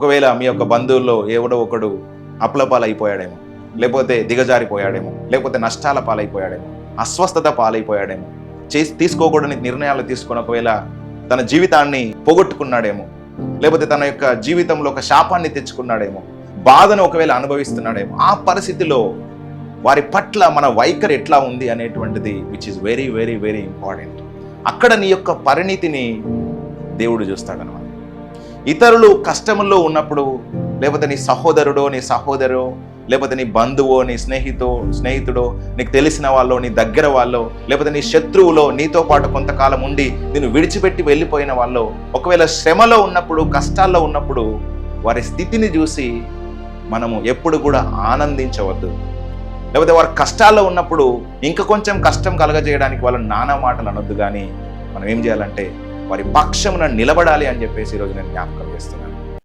ఒకవేళ మీ యొక్క బంధువుల్లో ఎవడో ఒకడు అప్లపాలైపోయాడేమో, లేకపోతే దిగజారిపోయాడేమో, లేకపోతే నష్టాల పాలైపోయాడేమో, అస్వస్థత పాలైపోయాడేమో, తీసుకోకూడని నిర్ణయాలు తీసుకొని ఒకవేళ తన జీవితాన్ని పోగొట్టుకున్నాడేమో, లేకపోతే తన యొక్క జీవితంలో ఒక శాపాన్ని తెచ్చుకున్నాడేమో, బాధను ఒకవేళ అనుభవిస్తున్నాడేమో, ఆ పరిస్థితిలో వారి పట్ల మన వైఖరి ఎట్లా ఉంది అనేటువంటిది which is very very very important. అక్కడ నీ యొక్క పరిణితిని దేవుడు చూస్తాడనమాట. ఇతరులు కష్టముల్లో ఉన్నప్పుడు, లేకపోతే నీ సహోదరుడో నీ సహోదరో, లేకపోతే నీ బంధువో నీ స్నేహితుడో, నీకు తెలిసిన వాళ్ళో, నీ దగ్గర వాళ్ళో, లేకపోతే నీ శత్రువులో, నీతో పాటు కొంతకాలం ఉండి నిన్ను విడిచిపెట్టి వెళ్ళిపోయిన వాళ్ళు ఒకవేళ శ్రమలో ఉన్నప్పుడు, కష్టాల్లో ఉన్నప్పుడు వారి స్థితిని చూసి మనము ఎప్పుడు కూడా ఆనందించవద్దు. లేకపోతే వారి కష్టాల్లో ఉన్నప్పుడు ఇంకా కొంచెం కష్టం కలగజేయడానికి వాళ్ళ నానా మాటలు అనొద్దు. కానీ మనం ఏం చేయాలంటే వారి పక్షమున నిలబడాలి అని చెప్పేసి ఈరోజు నేను జ్ఞాపకం చేస్తున్నాను.